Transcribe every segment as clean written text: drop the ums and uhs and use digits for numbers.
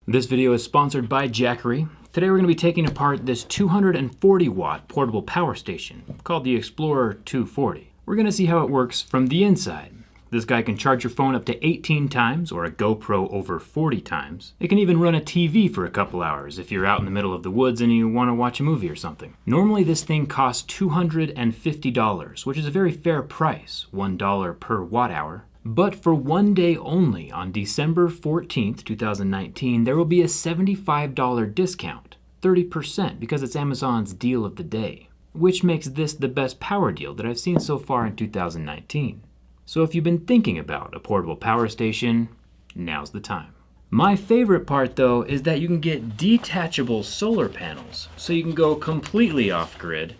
This video is sponsored by Jackery. Today we're going to be taking apart this 240 watt portable power station called the Explorer 240. We're going to see how it works from the inside. This guy can charge your phone up to 18 times or a GoPro over 40 times. It can even run a TV for a couple hours if you're out in the middle of the woods and you want to watch a movie or something. Normally this thing costs $250, which is a very fair price, $1 per watt hour. But for one day only, on December 14th, 2019, there will be a $75 discount, 30%, because it's Amazon's deal of the day, which makes this the best power deal that I've seen so far in 2019. So if you've been thinking about a portable power station, now's the time. My favorite part though is that you can get detachable solar panels, so you can go completely off-grid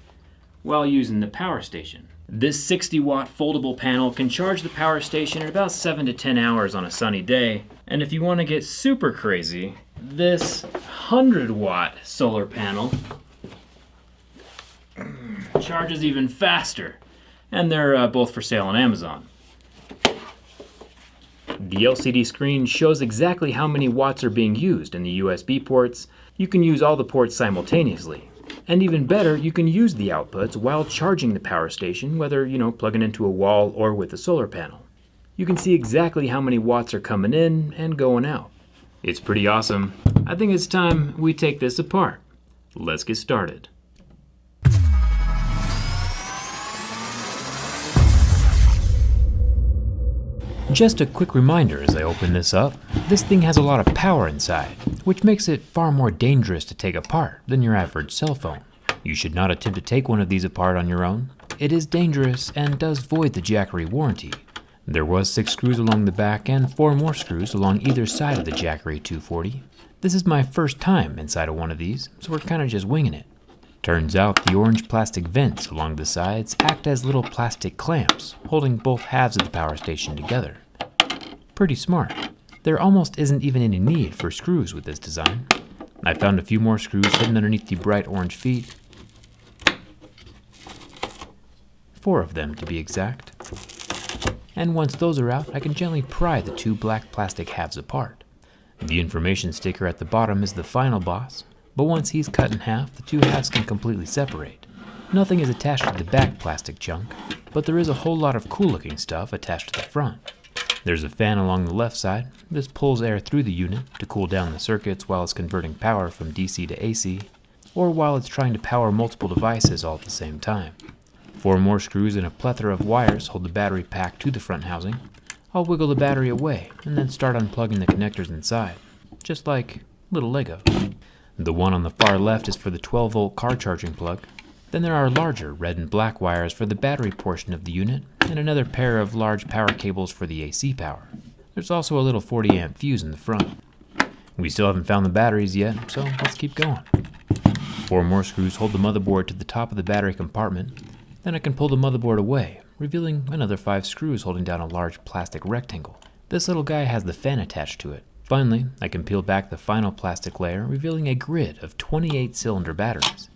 while using the power station. This 60 watt foldable panel can charge the power station in about 7 to 10 hours on a sunny day. And if you want to get super crazy, this 100 watt solar panel charges even faster. And they're both for sale on Amazon. The LCD screen shows exactly how many watts are being used in the USB ports. You can use all the ports simultaneously. And even better, you can use the outputs while charging the power station, whether, plugging into a wall or with a solar panel. You can see exactly how many watts are coming in and going out. It's pretty awesome. I think it's time we take this apart. Let's get started. Just a quick reminder as I open this up, this thing has a lot of power inside, which makes it far more dangerous to take apart than your average cell phone. You should not attempt to take one of these apart on your own. It is dangerous and does void the Jackery warranty. There was 6 screws along the back and 4 more screws along either side of the Jackery 240. This is my first time inside of one of these, so we're kind of just winging it. Turns out the orange plastic vents along the sides act as little plastic clamps, holding both halves of the power station together. Pretty smart. There almost isn't even any need for screws with this design. I found a few more screws hidden underneath the bright orange feet. 4 of them to be exact. And once those are out, I can gently pry the 2 black plastic halves apart. The information sticker at the bottom is the final boss, but once he's cut in half, the 2 halves can completely separate. Nothing is attached to the back plastic chunk, but there is a whole lot of cool looking stuff attached to the front. There's a fan along the left side. This pulls air through the unit to cool down the circuits while it's converting power from DC to AC, or while it's trying to power multiple devices all at the same time. 4 more screws and a plethora of wires hold the battery pack to the front housing. I'll wiggle the battery away and then start unplugging the connectors inside, just like little Lego. The one on the far left is for the 12-volt car charging plug. Then there are larger red and black wires for the battery portion of the unit, and another pair of large power cables for the AC power. There's also a little 40 amp fuse in the front. We still haven't found the batteries yet, so let's keep going. 4 more screws hold the motherboard to the top of the battery compartment. Then I can pull the motherboard away, revealing another 5 screws holding down a large plastic rectangle. This little guy has the fan attached to it. Finally, I can peel back the final plastic layer, revealing a grid of 28 cylinder batteries.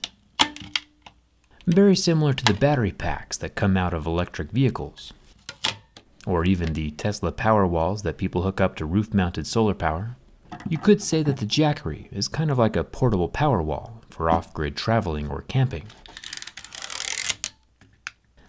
Very similar to the battery packs that come out of electric vehicles, or even the Tesla power walls that people hook up to roof-mounted solar power. You could say that the Jackery is kind of like a portable power wall for off-grid traveling or camping.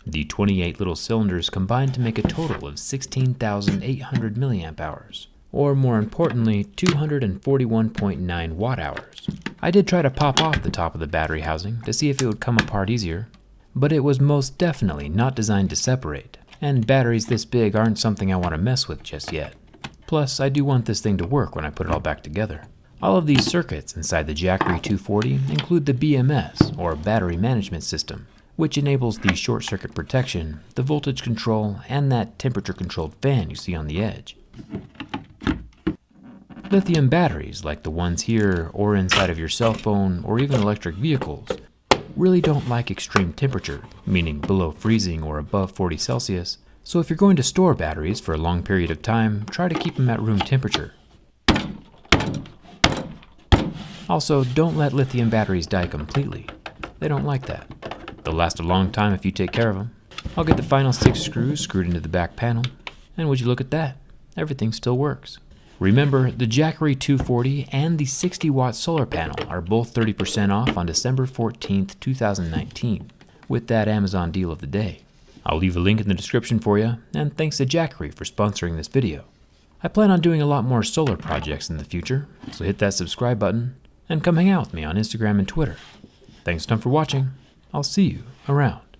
The 28 little cylinders combine to make a total of 16,800 milliamp hours, or more importantly, 241.9 watt hours. I did try to pop off the top of the battery housing to see if it would come apart easier, but it was most definitely not designed to separate, and batteries this big aren't something I want to mess with just yet. Plus, I do want this thing to work when I put it all back together. All of these circuits inside the Jackery 240 include the BMS, or Battery Management System, which enables the short circuit protection, the voltage control, and that temperature controlled fan you see on the edge. Lithium batteries, like the ones here or inside of your cell phone or even electric vehicles, really don't like extreme temperature, meaning below freezing or above 40 Celsius, so if you're going to store batteries for a long period of time, try to keep them at room temperature. Also, don't let lithium batteries die completely. They don't like that. They'll last a long time if you take care of them. I'll get the final 6 screws screwed into the back panel, and would you look at that? Everything still works. Remember, the Jackery 240 and the 60-watt solar panel are both 30% off on December 14th, 2019, with that Amazon deal of the day. I'll leave a link in the description for you, and thanks to Jackery for sponsoring this video. I plan on doing a lot more solar projects in the future, so hit that subscribe button and come hang out with me on Instagram and Twitter. Thanks a ton for watching. I'll see you around.